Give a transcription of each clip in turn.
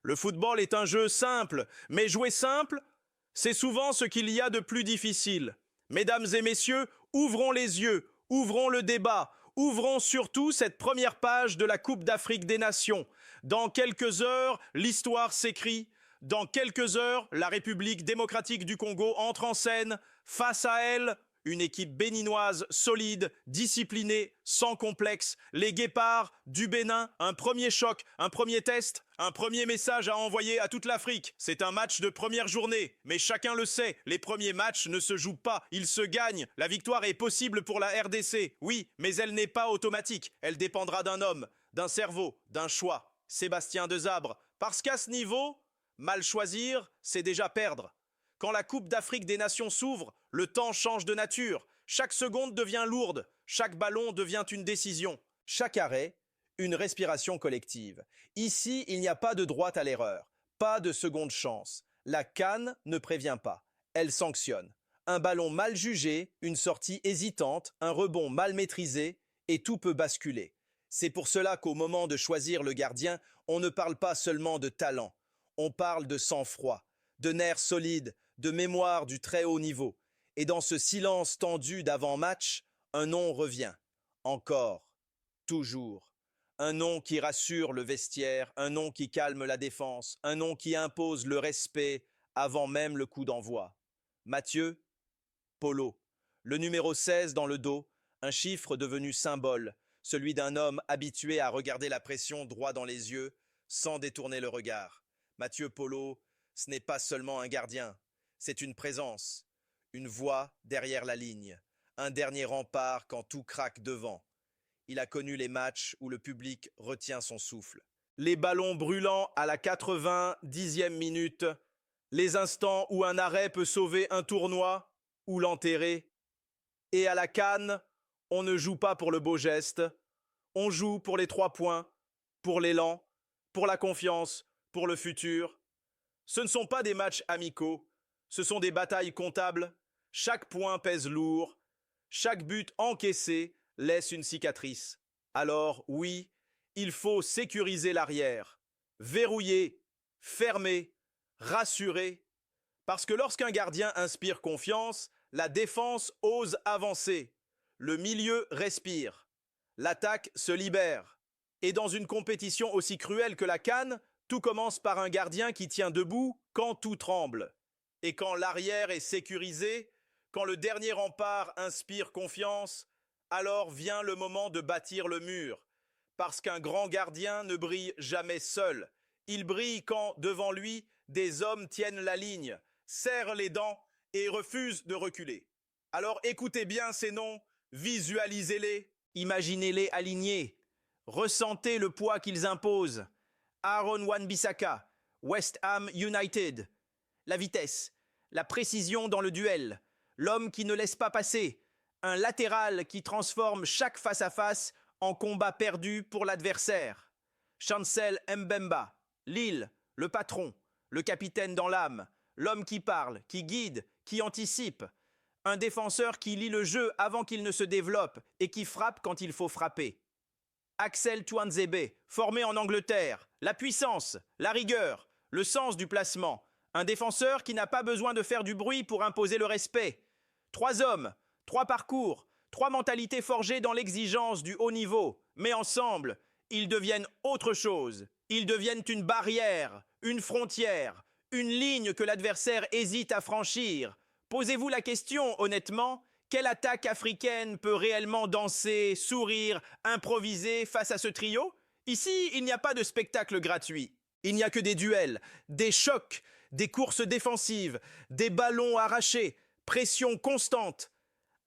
Le football est un jeu simple, mais jouer simple, c'est souvent ce qu'il y a de plus difficile. Mesdames et messieurs, ouvrons les yeux, ouvrons le débat, ouvrons surtout cette première page de la Coupe d'Afrique des Nations. Dans quelques heures, l'histoire s'écrit. Dans quelques heures, la République démocratique du Congo entre en scène. Face à elle, une équipe béninoise solide, disciplinée, sans complexe. Les Guépards du Bénin, un premier choc, un premier test, un premier message à envoyer à toute l'Afrique. C'est un match de première journée, mais chacun le sait, les premiers matchs ne se jouent pas, ils se gagnent. La victoire est possible pour la RDC, oui, mais elle n'est pas automatique. Elle dépendra d'un homme, d'un cerveau, d'un choix. Sébastien Desabre, parce qu'à ce niveau, mal choisir, c'est déjà perdre. Quand la Coupe d'Afrique des Nations s'ouvre, le temps change de nature. Chaque seconde devient lourde. Chaque ballon devient une décision. Chaque arrêt, une respiration collective. Ici, il n'y a pas de droite à l'erreur. Pas de seconde chance. La CAN ne prévient pas. Elle sanctionne. Un ballon mal jugé, une sortie hésitante, un rebond mal maîtrisé, et tout peut basculer. C'est pour cela qu'au moment de choisir le gardien, on ne parle pas seulement de talent. On parle de sang-froid, de nerfs solides, de mémoire du très haut niveau. Et dans ce silence tendu d'avant-match, un nom revient. Encore. Toujours. Un nom qui rassure le vestiaire, un nom qui calme la défense, un nom qui impose le respect avant même le coup d'envoi. Mathieu Polo. Le numéro 16 dans le dos, un chiffre devenu symbole, celui d'un homme habitué à regarder la pression droit dans les yeux, sans détourner le regard. Mathieu Polo, ce n'est pas seulement un gardien, c'est une présence, une voix derrière la ligne, un dernier rempart quand tout craque devant. Il a connu les matchs où le public retient son souffle. Les ballons brûlants à la 90e minute, les instants où un arrêt peut sauver un tournoi ou l'enterrer. Et à la CAN, on ne joue pas pour le beau geste, on joue pour les 3 points, pour l'élan, pour la confiance, pour le futur. Ce ne sont pas des matchs amicaux, ce sont des batailles comptables. Chaque point pèse lourd, chaque but encaissé laisse une cicatrice. Alors oui, il faut sécuriser l'arrière, verrouiller, fermer, rassurer. Parce que lorsqu'un gardien inspire confiance, la défense ose avancer, le milieu respire, l'attaque se libère. Et dans une compétition aussi cruelle que la CAN, tout commence par un gardien qui tient debout quand tout tremble. Et quand l'arrière est sécurisé, quand le dernier rempart inspire confiance, alors vient le moment de bâtir le mur. Parce qu'un grand gardien ne brille jamais seul. Il brille quand, devant lui, des hommes tiennent la ligne, serrent les dents et refusent de reculer. Alors écoutez bien ces noms, visualisez-les, imaginez-les alignés, ressentez le poids qu'ils imposent. Aaron Wan-Bissaka, West Ham United. La vitesse, la précision dans le duel, l'homme qui ne laisse pas passer, un latéral qui transforme chaque face-à-face en combat perdu pour l'adversaire. Chancel Mbemba, Lille, le patron, le capitaine dans l'âme, l'homme qui parle, qui guide, qui anticipe. Un défenseur qui lit le jeu avant qu'il ne se développe et qui frappe quand il faut frapper. Axel Tuanzebe, formé en Angleterre, la puissance, la rigueur, le sens du placement. Un défenseur qui n'a pas besoin de faire du bruit pour imposer le respect. 3 hommes, 3 parcours, 3 mentalités forgées dans l'exigence du haut niveau. Mais ensemble, ils deviennent autre chose. Ils deviennent une barrière, une frontière, une ligne que l'adversaire hésite à franchir. Posez-vous la question, honnêtement, quelle attaque africaine peut réellement danser, sourire, improviser face à ce trio? Ici, il n'y a pas de spectacle gratuit. Il n'y a que des duels, des chocs, des courses défensives, des ballons arrachés, pression constante,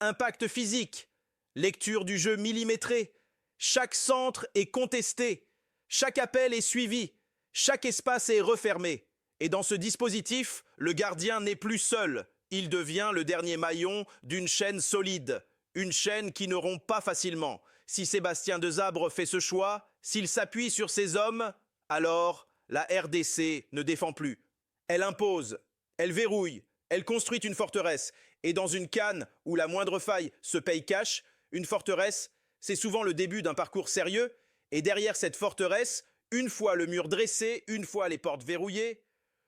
impact physique, lecture du jeu millimétrée. Chaque centre est contesté, chaque appel est suivi, chaque espace est refermé. Et dans ce dispositif, le gardien n'est plus seul. Il devient le dernier maillon d'une chaîne solide, une chaîne qui ne rompt pas facilement. Si Sébastien Desabre fait ce choix, s'il s'appuie sur ses hommes, alors la RDC ne défend plus. Elle impose, elle verrouille, elle construit une forteresse. Et dans une CAN où la moindre faille se paye cash, une forteresse, c'est souvent le début d'un parcours sérieux. Et derrière cette forteresse, Une fois le mur dressé, une fois les portes verrouillées,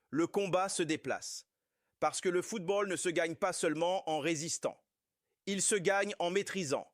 le combat se déplace. Parce que le football ne se gagne pas seulement en résistant. Il se gagne en maîtrisant.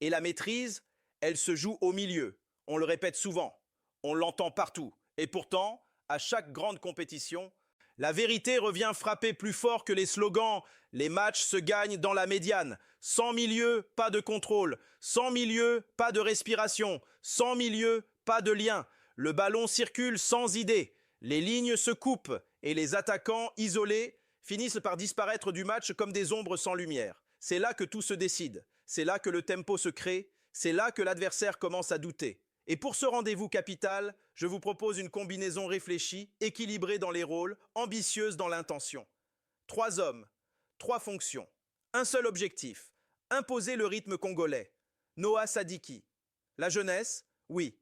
Et la maîtrise, elle se joue au milieu. On le répète souvent. On l'entend partout. Et pourtant, à chaque grande compétition, la vérité revient frapper plus fort que les slogans. Les matchs se gagnent dans la médiane. Sans milieu, pas de contrôle. Sans milieu, pas de respiration. Sans milieu, pas de lien. Le ballon circule sans idée. Les lignes se coupent et les attaquants isolés finissent par disparaître du match comme des ombres sans lumière. C'est là que tout se décide. C'est là que le tempo se crée. C'est là que l'adversaire commence à douter. Et pour ce rendez-vous capital, je vous propose une combinaison réfléchie, équilibrée dans les rôles, ambitieuse dans l'intention. 3 hommes, 3 fonctions, un seul objectif, imposer le rythme congolais. Noah Sadiki. La jeunesse, oui,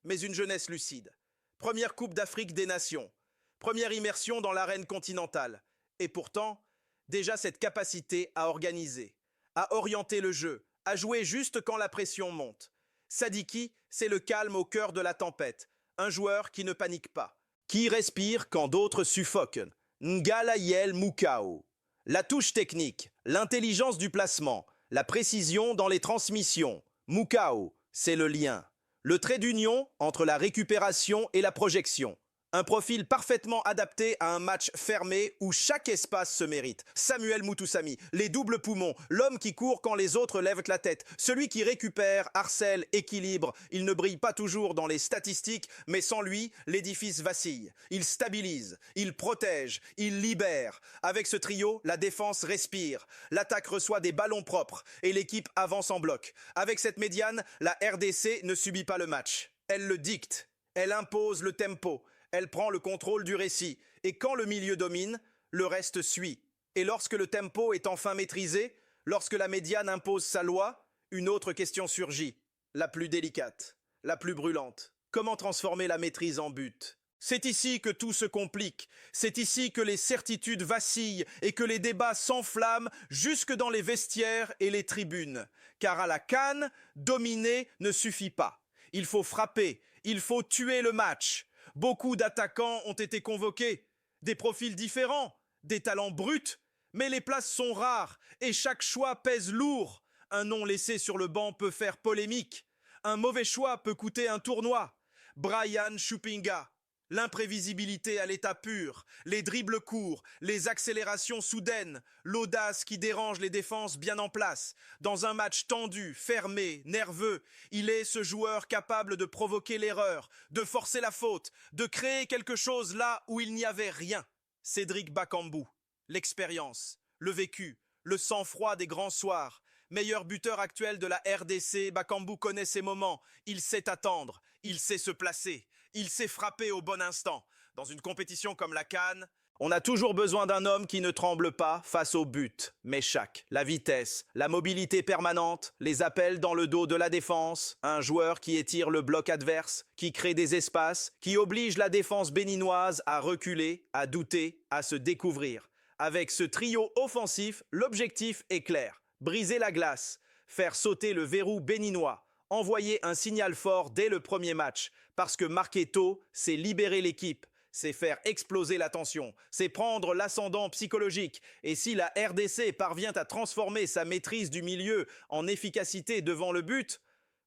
mais une jeunesse lucide. Première Coupe d'Afrique des Nations, première immersion dans l'arène continentale. Et pourtant, déjà cette capacité à organiser, à orienter le jeu, à jouer juste quand la pression monte. Sadiki, c'est le calme au cœur de la tempête, un joueur qui ne panique pas, qui respire quand d'autres suffoquent. Ngalayel Mukao. La touche technique, l'intelligence du placement, la précision dans les transmissions. Mukao, c'est le lien. Le trait d'union entre la récupération et la projection. Un profil parfaitement adapté à un match fermé où chaque espace se mérite. Samuel Mutusami, les doubles poumons, l'homme qui court quand les autres lèvent la tête, celui qui récupère, harcèle, équilibre. Il ne brille pas toujours dans les statistiques, mais sans lui, l'édifice vacille. Il stabilise, il protège, il libère. Avec ce trio, la défense respire. L'attaque reçoit des ballons propres et l'équipe avance en bloc. Avec cette médiane, la RDC ne subit pas le match. Elle le dicte, elle impose le tempo. Elle prend le contrôle du récit, et quand le milieu domine, le reste suit. Et lorsque le tempo est enfin maîtrisé, lorsque la médiane impose sa loi, une autre question surgit, la plus délicate, la plus brûlante. Comment transformer la maîtrise en but ? C'est ici que tout se complique, c'est ici que les certitudes vacillent et que les débats s'enflamment jusque dans les vestiaires et les tribunes. Car à la CAN, dominer ne suffit pas. Il faut frapper, il faut tuer le match. Beaucoup d'attaquants ont été convoqués, des profils différents, des talents bruts, mais les places sont rares et chaque choix pèse lourd. Un nom laissé sur le banc peut faire polémique. Un mauvais choix peut coûter un tournoi. Brian Chupinga. L'imprévisibilité à l'état pur, les dribbles courts, les accélérations soudaines, l'audace qui dérange les défenses bien en place. Dans un match tendu, fermé, nerveux, il est ce joueur capable de provoquer l'erreur, de forcer la faute, de créer quelque chose là où il n'y avait rien. Cédric Bakambu, l'expérience, le vécu, le sang-froid des grands soirs. Meilleur buteur actuel de la RDC, Bakambu connaît ses moments, il sait attendre, il sait se placer. Il sait frapper au bon instant. Dans une compétition comme la CAN, on a toujours besoin d'un homme qui ne tremble pas face au but. Méchac, la vitesse, la mobilité permanente, les appels dans le dos de la défense, un joueur qui étire le bloc adverse, qui crée des espaces, qui oblige la défense béninoise à reculer, à douter, à se découvrir. Avec ce trio offensif, l'objectif est clair. Briser la glace, faire sauter le verrou béninois, envoyer un signal fort dès le premier match, parce que marquer tôt, c'est libérer l'équipe, c'est faire exploser la tension, c'est prendre l'ascendant psychologique. Et si la RDC parvient à transformer sa maîtrise du milieu en efficacité devant le but,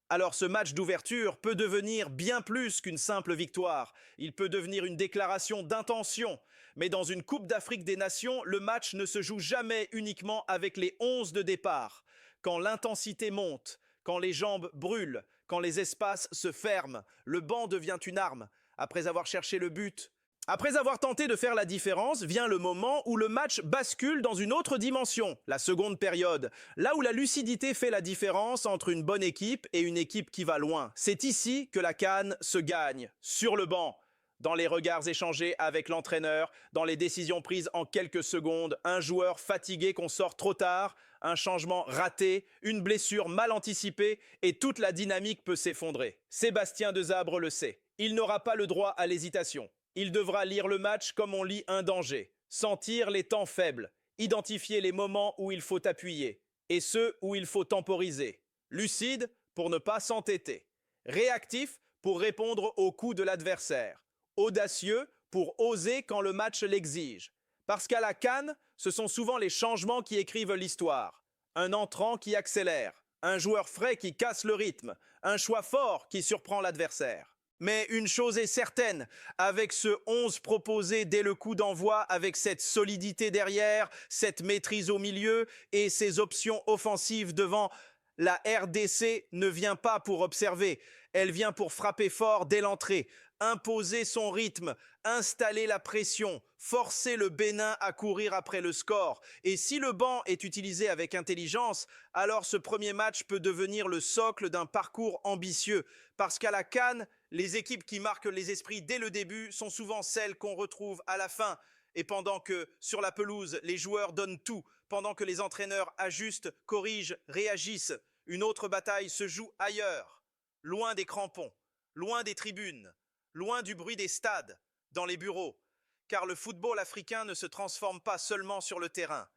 alors ce match d'ouverture peut devenir bien plus qu'une simple victoire. Il peut devenir une déclaration d'intention. Mais dans une Coupe d'Afrique des Nations, le match ne se joue jamais uniquement avec les 11 de départ. Quand l'intensité monte, quand les jambes brûlent, quand les espaces se ferment, le banc devient une arme. Après avoir cherché le but, après avoir tenté de faire la différence, vient le moment où le match bascule dans une autre dimension, la seconde période, là où la lucidité fait la différence entre une bonne équipe et une équipe qui va loin. C'est ici que la CAN se gagne, sur le banc, dans les regards échangés avec l'entraîneur, dans les décisions prises en quelques secondes, un joueur fatigué qu'on sort trop tard, un changement raté, une blessure mal anticipée et toute la dynamique peut s'effondrer. Sébastien Desabre le sait. Il n'aura pas le droit à l'hésitation. Il devra lire le match comme on lit un danger, sentir les temps faibles, identifier les moments où il faut appuyer et ceux où il faut temporiser. Lucide pour ne pas s'entêter. Réactif pour répondre aux coups de l'adversaire. Audacieux pour oser quand le match l'exige. Parce qu'à la CAN, ce sont souvent les changements qui écrivent l'histoire. Un entrant qui accélère, un joueur frais qui casse le rythme, un choix fort qui surprend l'adversaire. Mais une chose est certaine, avec ce 11 proposé dès le coup d'envoi, avec cette solidité derrière, cette maîtrise au milieu et ces options offensives devant, la RDC ne vient pas pour observer, elle vient pour frapper fort dès l'entrée, imposer son rythme, installer la pression, forcer le Bénin à courir après le score. Et si le banc est utilisé avec intelligence, alors ce premier match peut devenir le socle d'un parcours ambitieux. Parce qu'à la CAN, les équipes qui marquent les esprits dès le début sont souvent celles qu'on retrouve à la fin. Et pendant que, sur la pelouse, les joueurs donnent tout, pendant que les entraîneurs ajustent, corrigent, réagissent, une autre bataille se joue ailleurs, loin des crampons, loin des tribunes, loin du bruit des stades, dans les bureaux. Car le football africain ne se transforme pas seulement sur le terrain.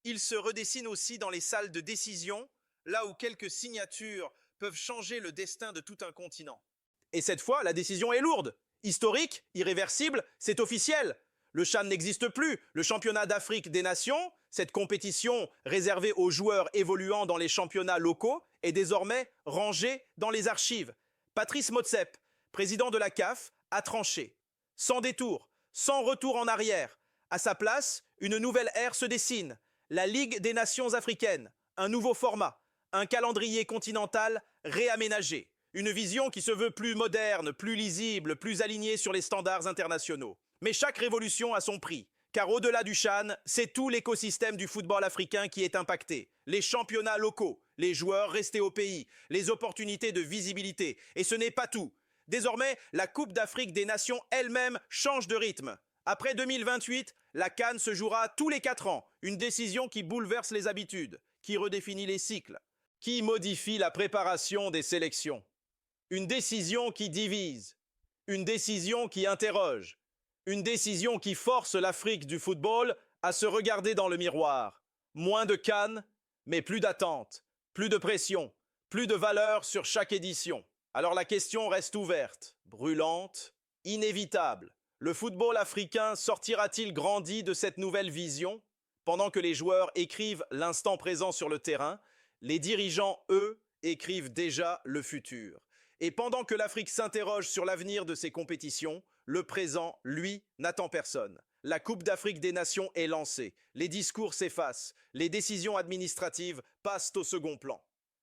Il se redessine aussi dans les salles de décision, là où quelques signatures peuvent changer le destin de tout un continent. Et cette fois, la décision est lourde, historique, irréversible, c'est officiel. Le CHAN n'existe plus, le championnat d'Afrique des Nations, cette compétition réservée aux joueurs évoluant dans les championnats locaux, est désormais rangée dans les archives. Patrice Motsepe, président de la CAF, a tranché. Sans détour, sans retour en arrière. À sa place, une nouvelle ère se dessine. La Ligue des Nations africaines, un nouveau format, un calendrier continental réaménagé. Une vision qui se veut plus moderne, plus lisible, plus alignée sur les standards internationaux. Mais chaque révolution a son prix, car au-delà du CHAN, c'est tout l'écosystème du football africain qui est impacté. Les championnats locaux, les joueurs restés au pays, les opportunités de visibilité. Et ce n'est pas tout. Désormais, la Coupe d'Afrique des Nations elle-même change de rythme. Après 2028, la CAN se jouera tous les 4 ans, une décision qui bouleverse les habitudes, qui redéfinit les cycles, qui modifie la préparation des sélections. Une décision qui divise, une décision qui interroge, une décision qui force l'Afrique du football à se regarder dans le miroir. Moins de CAN, mais plus d'attente, plus de pression, plus de valeur sur chaque édition. Alors la question reste ouverte, brûlante, inévitable. Le football africain sortira-t-il grandi de cette nouvelle vision? Pendant que les joueurs écrivent l'instant présent sur le terrain, les dirigeants, eux, écrivent déjà le futur. Et pendant que l'Afrique s'interroge sur l'avenir de ses compétitions, le présent, lui, n'attend personne. La Coupe d'Afrique des Nations est lancée, les discours s'effacent, les décisions administratives passent au second plan.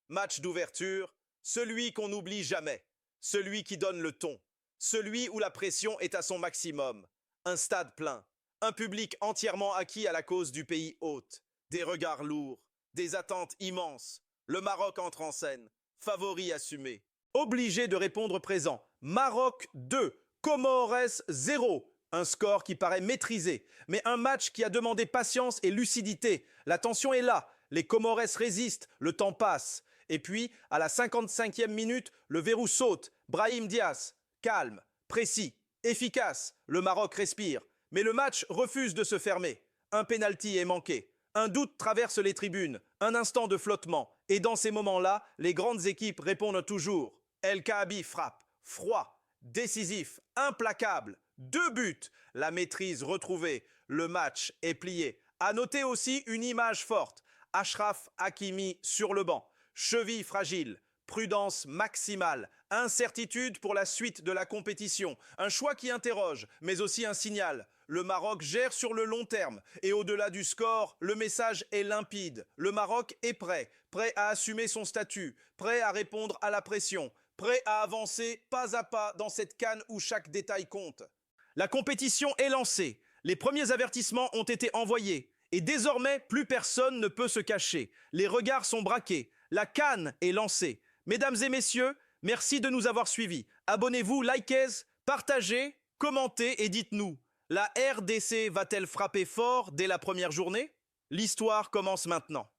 Match d'ouverture, celui qu'on n'oublie jamais, celui qui donne le ton, celui où la pression est à son maximum. Un stade plein, un public entièrement acquis à la cause du pays hôte, des regards lourds, des attentes immenses. Le Maroc entre en scène, favori assumé. Obligé de répondre présent. Maroc 2, Comores 0. Un score qui paraît maîtrisé, mais un match qui a demandé patience et lucidité. La tension est là, les Comores résistent, le temps passe. Et puis, à la 55e minute, le verrou saute. Brahim Diaz, calme, précis, efficace. Le Maroc respire. Mais le match refuse de se fermer. Un pénalty est manqué. Un doute traverse les tribunes. Un instant de flottement. Et dans ces moments-là, les grandes équipes répondent toujours. El Kaabi frappe. Froid, décisif, implacable. 2 buts. La maîtrise retrouvée. Le match est plié. À noter aussi une image forte. Achraf Hakimi sur le banc. Cheville fragile, prudence maximale, incertitude pour la suite de la compétition, un choix qui interroge, mais aussi un signal. Le Maroc gère sur le long terme et au-delà du score, le message est limpide. Le Maroc est prêt, prêt à assumer son statut, prêt à répondre à la pression, prêt à avancer pas à pas dans cette CAN où chaque détail compte. La compétition est lancée, les premiers avertissements ont été envoyés et désormais plus personne ne peut se cacher. Les regards sont braqués. La CAN est lancée. Mesdames et messieurs, merci de nous avoir suivis. Abonnez-vous, likez, partagez, commentez et dites-nous. La RDC va-t-elle frapper fort dès la première journée? L'histoire commence maintenant.